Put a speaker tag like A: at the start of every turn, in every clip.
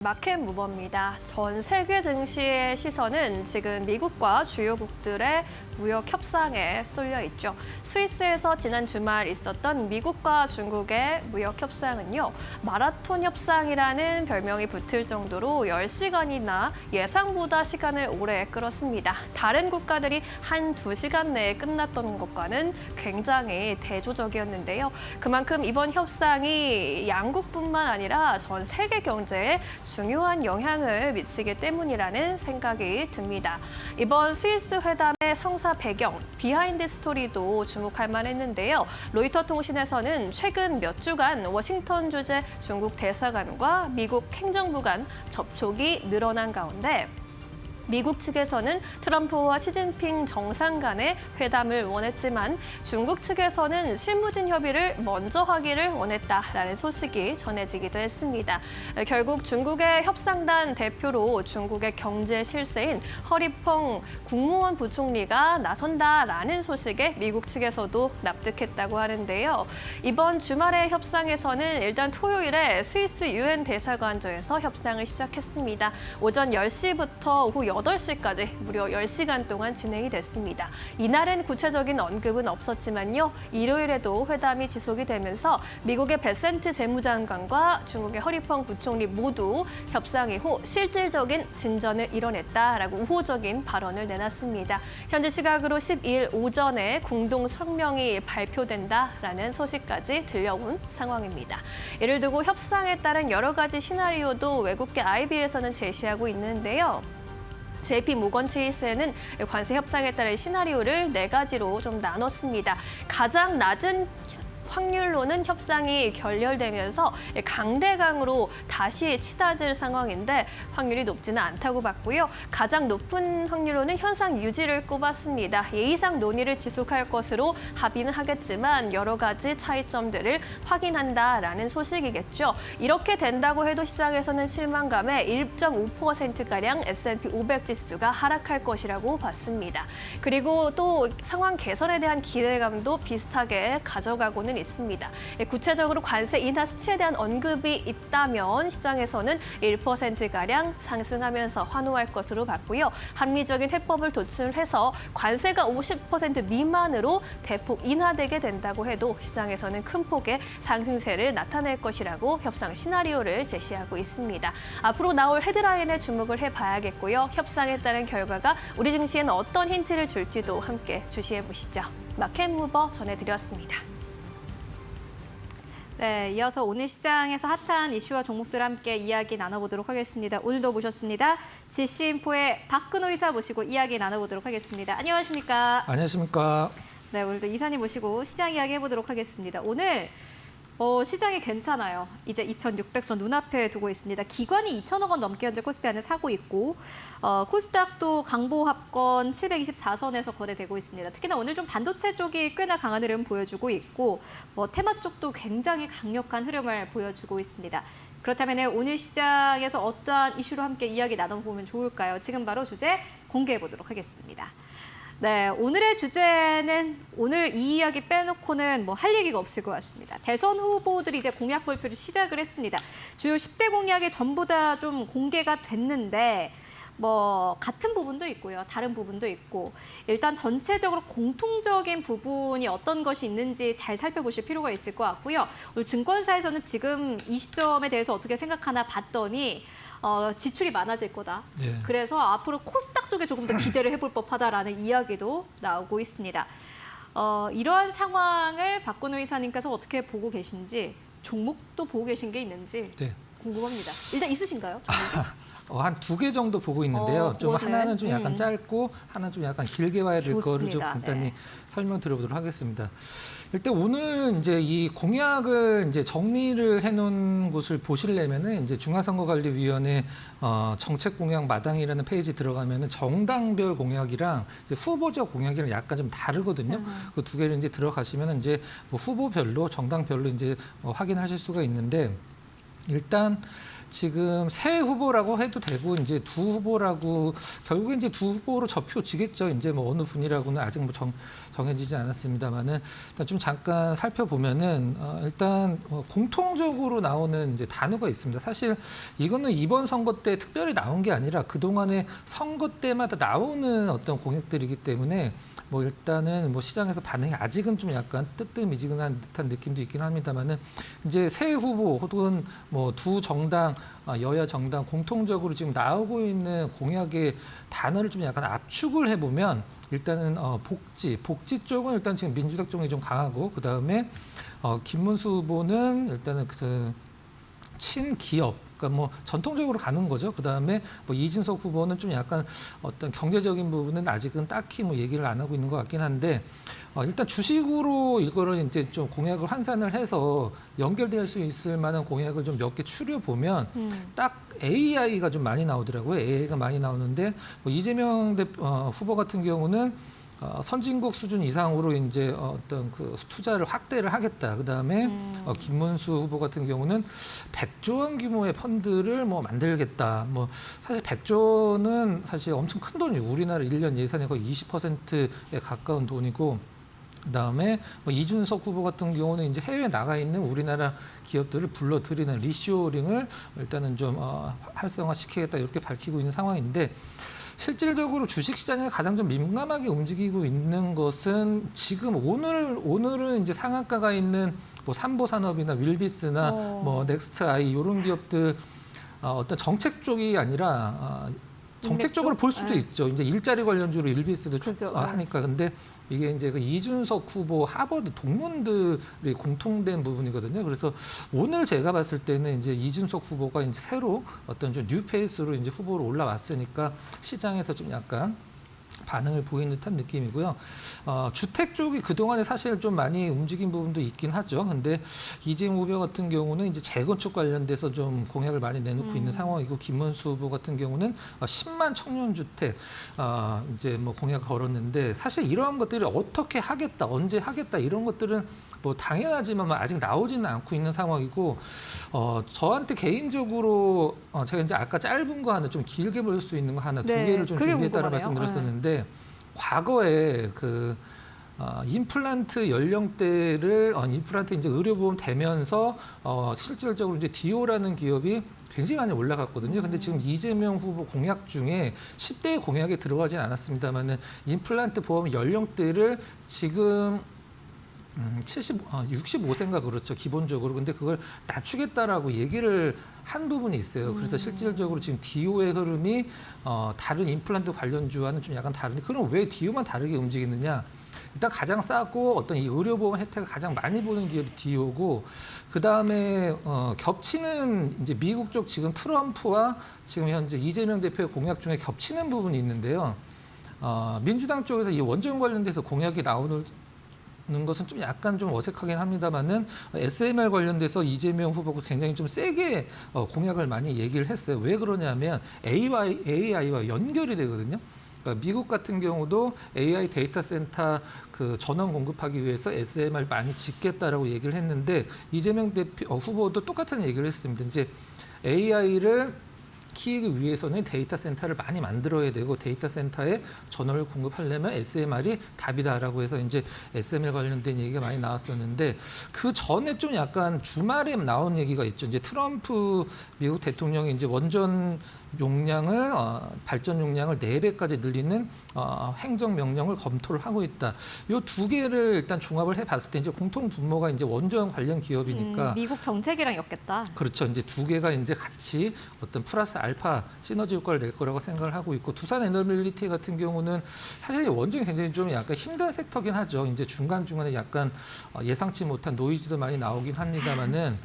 A: 마켓 무버입니다. 전 세계 증시의 시선은 지금 미국과 주요국들의 무역 협상에 쏠려 있죠. 스위스에서 지난 주말 있었던 미국과 중국의 무역 협상은요, 마라톤 협상이라는 별명이 붙을 정도로 10시간이나 예상보다 시간을 오래 끌었습니다. 다른 국가들이 한 2시간 내에 끝났던 것과는 굉장히 대조적이었는데요. 그만큼 이번 협상이 양국뿐만 아니라 전 세계 경제에 중요한 영향을 미치기 때문이라는 생각이 듭니다. 이번 스위스 회담의 성사 배경, 비하인드 스토리도 주목할 만했는데요. 로이터 통신에서는 최근 몇 주간 워싱턴 주재 중국 대사관과 미국 행정부 간 접촉이 늘어난 가운데 미국 측에서는 트럼프와 시진핑 정상 간의 회담을 원했지만 중국 측에서는 실무진 협의를 먼저 하기를 원했다라는 소식이 전해지기도 했습니다. 결국 중국의 협상단 대표로 중국의 경제 실세인 허리펑 국무원 부총리가 나선다라는 소식에 미국 측에서도 납득했다고 하는데요. 이번 주말의 협상에서는 일단 토요일에 스위스 유엔 대사관저에서 협상을 시작했습니다. 오전 10시부터 오후 8시까지 무려 10시간 동안 진행이 됐습니다. 이날은 구체적인 언급은 없었지만요. 일요일에도 회담이 지속이 되면서 미국의 베센트 재무장관과 중국의 허리펑 부총리 모두 협상 이후 실질적인 진전을 이뤄냈다라고 우호적인 발언을 내놨습니다. 현지 시각으로 12일 오전에 공동 성명이 발표된다라는 소식까지 들려온 상황입니다. 이를 두고 협상에 따른 여러 가지 시나리오도 외국계 IB에서는 제시하고 있는데요. JP 모건 체이스에는 관세 협상에 따른 시나리오를 4가지로 좀 나눴습니다. 가장 낮은 확률로는 협상이 결렬되면서 강대강으로 다시 치닫을 상황인데 확률이 높지는 않다고 봤고요. 가장 높은 확률로는 현상 유지를 꼽았습니다. 예의상 논의를 지속할 것으로 합의는 하겠지만 여러 가지 차이점들을 확인한다라는 소식이겠죠. 이렇게 된다고 해도 시장에서는 실망감에 1.5%가량 S&P 500 지수가 하락할 것이라고 봤습니다. 그리고 또 상황 개선에 대한 기대감도 비슷하게 가져가고는 있습니다. 구체적으로 관세 인하 수치에 대한 언급이 있다면 시장에서는 1%가량 상승하면서 환호할 것으로 봤고요. 합리적인 해법을 도출해서 관세가 50% 미만으로 대폭 인하되게 된다고 해도 시장에서는 큰 폭의 상승세를 나타낼 것이라고 협상 시나리오를 제시하고 있습니다. 앞으로 나올 헤드라인에 주목을 해봐야겠고요. 협상에 따른 결과가 우리 증시에는 어떤 힌트를 줄지도 함께 주시해보시죠. 마켓 무버 전해드렸습니다.
B: 네, 이어서 오늘 시장에서 핫한 이슈와 종목들 함께 이야기 나눠보도록 하겠습니다. 오늘도 모셨습니다. GC인포의 박근호 이사 모시고 이야기 나눠보도록 하겠습니다. 안녕하십니까?
C: 안녕하십니까?
B: 네, 오늘도 이사님 모시고 시장 이야기 해보도록 하겠습니다. 오늘 시장이 괜찮아요. 이제 2,600선 눈앞에 두고 있습니다. 기관이 2,000억 원 넘게 현재 코스피 안에 사고 있고 코스닥도 강보합권 724선에서 거래되고 있습니다. 특히나 오늘 좀 반도체 쪽이 꽤나 강한 흐름 보여주고 있고 테마 쪽도 굉장히 강력한 흐름을 보여주고 있습니다. 그렇다면 오늘 시장에서 어떠한 이슈로 함께 이야기 나눠보면 좋을까요? 지금 바로 주제 공개해보도록 하겠습니다. 네, 오늘의 주제는 오늘 이 이야기 빼놓고는 할 얘기가 없을 것 같습니다. 대선 후보들이 이제 공약 발표를 시작을 했습니다. 주요 10대 공약이 전부 다 좀 공개가 됐는데 같은 부분도 있고요. 다른 부분도 있고 일단 전체적으로 공통적인 부분이 어떤 것이 있는지 잘 살펴보실 필요가 있을 것 같고요. 오늘 증권사에서는 지금 이 시점에 대해서 어떻게 생각하나 봤더니 지출이 많아질 거다.
C: 네.
B: 그래서 앞으로 코스닥 쪽에 조금 더 기대를 해볼 법하다라는 이야기도 나오고 있습니다. 이러한 상황을 박근호 이사님께서 어떻게 보고 계신지 종목도 보고 계신 게 있는지
C: 네.
B: 궁금합니다. 일단 있으신가요? 종목이?
C: 한 2개 정도 보고 있는데요. 좀
B: 그거는,
C: 하나는 좀 약간 짧고 하나는 좀 약간 길게 봐야 될 거를 좀
B: 좋습니다.
C: 간단히
B: 네.
C: 설명드려보도록 하겠습니다. 일단 오늘 이제 이 공약을 이제 정리를 해놓은 곳을 보시려면은 이제 중앙선거관리위원회 정책 공약 마당이라는 페이지 들어가면은 정당별 공약이랑 이제 후보적 공약이랑 약간 좀 다르거든요. 그 2개를 이제 들어가시면은 이제 후보별로 정당별로 이제 확인하실 수가 있는데 일단 지금 새 후보라고 해도 되고 이제 두 후보라고 결국에 이제 두 후보로 접혀지겠죠. 이제 뭐 어느 분이라고는 아직 뭐 정해지지 않았습니다만은 일단 좀 잠깐 살펴보면은 일단 공통적으로 나오는 이제 단어가 있습니다. 사실 이거는 이번 선거 때 특별히 나온 게 아니라 그 동안에 선거 때마다 나오는 어떤 공약들이기 때문에 뭐 일단은 뭐 시장에서 반응이 아직은 좀 약간 뜨뜻미지근한 듯한 느낌도 있긴 합니다만은 이제 새 후보 혹은 뭐 두 정당 여야 정당 공통적으로 지금 나오고 있는 공약의 단어를 좀 약간 압축을 해보면 일단은 복지 쪽은 일단 지금 민주당 쪽이 좀 강하고 그 다음에 김문수 후보는 일단은 그 친기업. 그러니까 뭐 전통적으로 가는 거죠. 그 다음에 뭐 이준석 후보는 좀 약간 어떤 경제적인 부분은 아직은 딱히 뭐 얘기를 안 하고 있는 것 같긴 한데 일단 주식으로 이거를 이제 좀 공약을 환산을 해서 연결될 수 있을 만한 공약을 좀 몇 개 추려 보면 딱 AI가 좀 많이 나오더라고요. AI가 많이 나오는데 뭐 이재명 후보 같은 경우는 선진국 수준 이상으로 이제 어떤 그 투자를 확대를 하겠다. 그 다음에 김문수 후보 같은 경우는 100조 원 규모의 펀드를 뭐 만들겠다. 뭐 사실 100조는 사실 엄청 큰 돈이에요. 우리나라 1년 예산의 거의 20%에 가까운 돈이고. 그다음에 뭐 이준석 후보 같은 경우는 이제 해외에 나가 있는 우리나라 기업들을 불러들이는 리쇼링을 일단은 좀 활성화시키겠다 이렇게 밝히고 있는 상황인데. 실질적으로 주식시장이 가장 좀 민감하게 움직이고 있는 것은 지금 오늘은 이제 상한가가 있는 뭐 삼보산업이나 윌비스나 뭐 넥스트아이 이런 기업들 어떤 정책 쪽이 아니라 정책적으로 볼 수도 있죠. 이제 일자리 관련주로 윌비스도
B: 그렇죠.
C: 하니까 근데 이게 이제 그 이준석 후보 하버드 동문들이 공통된 부분이거든요. 그래서 오늘 제가 봤을 때는 이제 이준석 후보가 이제 새로 어떤 좀 뉴페이스로 이제 후보로 올라왔으니까 시장에서 좀 약간 반응을 보이는 듯한 느낌이고요. 주택 쪽이 그동안에 사실 좀 많이 움직인 부분도 있긴 하죠. 근데 이재명 후보 같은 경우는 이제 재건축 관련돼서 좀 공약을 많이 내놓고 있는 상황이고 김문수 후보 같은 경우는 10만 청년 주택 이제 뭐 공약 걸었는데 사실 이러한 것들이 어떻게 하겠다, 언제 하겠다 이런 것들은 뭐 당연하지만 아직 나오지는 않고 있는 상황이고 저한테 개인적으로 제가 이제 아까 짧은 거 하나 좀 길게 볼 수 있는 거 하나 두 개를 좀 준비했다고 말씀드렸었는데 과거에 그 임플란트 연령대를 임플란트 이제 의료보험 되면서 실질적으로 이제 디오라는 기업이 굉장히 많이 올라갔거든요. 근데 지금 이재명 후보 공약 중에 10대 공약에 들어가진 않았습니다만은 임플란트 보험 연령대를 지금 65세인가 그렇죠. 기본적으로. 근데 그걸 낮추겠다라고 얘기를 한 부분이 있어요. 그래서 실질적으로 지금 디오의 흐름이 다른 임플란트 관련주와는 좀 약간 다른데 그럼 왜 디오만 다르게 움직이느냐? 일단 가장 싸고 어떤 이 의료보험 혜택을 가장 많이 보는 기업이 디오고 그 다음에 겹치는 이제 미국 쪽 지금 트럼프와 지금 현재 이재명 대표의 공약 중에 겹치는 부분이 있는데요. 민주당 쪽에서 이 원전 관련돼서 공약이 나오는 것은 좀 약간 좀 어색하긴 합니다만은 SMR 관련돼서 이재명 후보가 굉장히 좀 세게 공약을 많이 얘기를 했어요. 왜 그러냐면 AI와 연결이 되거든요. 그러니까 미국 같은 경우도 AI 데이터 센터 그 전원 공급하기 위해서 SMR 많이 짓겠다라고 얘기를 했는데 이재명 대표 후보도 똑같은 얘기를 했습니다. 이제 AI를 키우기 위해서는 데이터 센터를 많이 만들어야 되고 데이터 센터에 전원을 공급하려면 SMR이 답이다라고 해서 이제 SMR 관련된 얘기가 많이 나왔었는데 그 전에 좀 약간 주말에 나온 얘기가 있죠. 이제 트럼프 미국 대통령이 이제 원전 용량을 발전 용량을 4배까지 늘리는 행정 명령을 검토를 하고 있다. 이 두 개를 일단 종합을 해봤을 때 이제 공통 분모가 이제 원전 관련 기업이니까
B: 미국 정책이랑 엮겠다.
C: 그렇죠. 이제 두 개가 이제 같이 어떤 플러스 알파 시너지 효과를 낼 거라고 생각을 하고 있고 두산 에너빌리티 같은 경우는 사실 원전이 굉장히 좀 약간 힘든 섹터긴 하죠. 이제 중간중간에 약간 예상치 못한 노이즈도 많이 나오긴 합니다만은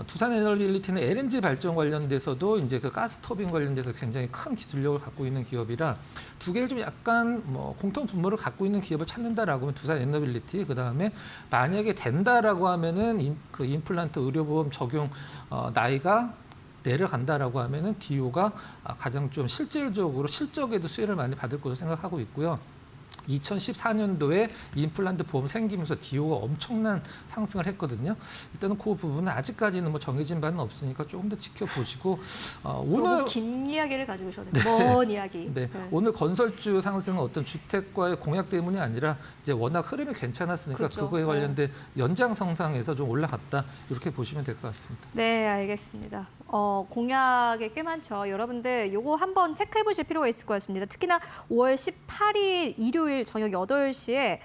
C: 두산 에너빌리티는 LNG 발전 관련돼서도 이제 그 가스 터빈 관련돼서 굉장히 큰 기술력을 갖고 있는 기업이라 두 개를 좀 약간 뭐 공통 분모를 갖고 있는 기업을 찾는다라고 하면 두산 에너빌리티 그 다음에 만약에 된다라고 하면은 그 임플란트 의료보험 적용 나이가 내려간다라고 하면은 디오가 가장 좀 실질적으로 실적에도 수혜를 많이 받을 것으로 생각하고 있고요. 2014년도에 임플란트 보험 생기면서 디오가 엄청난 상승을 했거든요. 일단은 그 부분은 아직까지는 뭐 정해진 바는 없으니까 조금 더 지켜보시고 오늘
B: 너무 긴 이야기를 가지고 오셨네요. 먼 이야기.
C: 네, 오늘 건설주 상승은 어떤 주택과의 공약 때문이 아니라 이제 워낙 흐름이 괜찮았으니까
B: 그렇죠.
C: 그거에 관련된 연장성상에서 좀 올라갔다 이렇게 보시면 될 것 같습니다.
B: 네, 알겠습니다. 공약이 꽤 많죠. 여러분들 요거 한번 체크해 보실 필요가 있을 것 같습니다. 특히나 5월 18일 일요일 저녁 8시에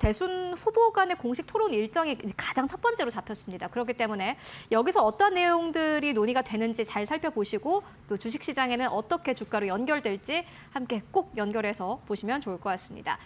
B: 대순 후보 간의 공식 토론 일정이 가장 첫 번째로 잡혔습니다. 그렇기 때문에 여기서 어떤 내용들이 논의가 되는지 잘 살펴보시고 또 주식시장에는 어떻게 주가로 연결될지 함께 꼭 연결해서 보시면 좋을 것 같습니다.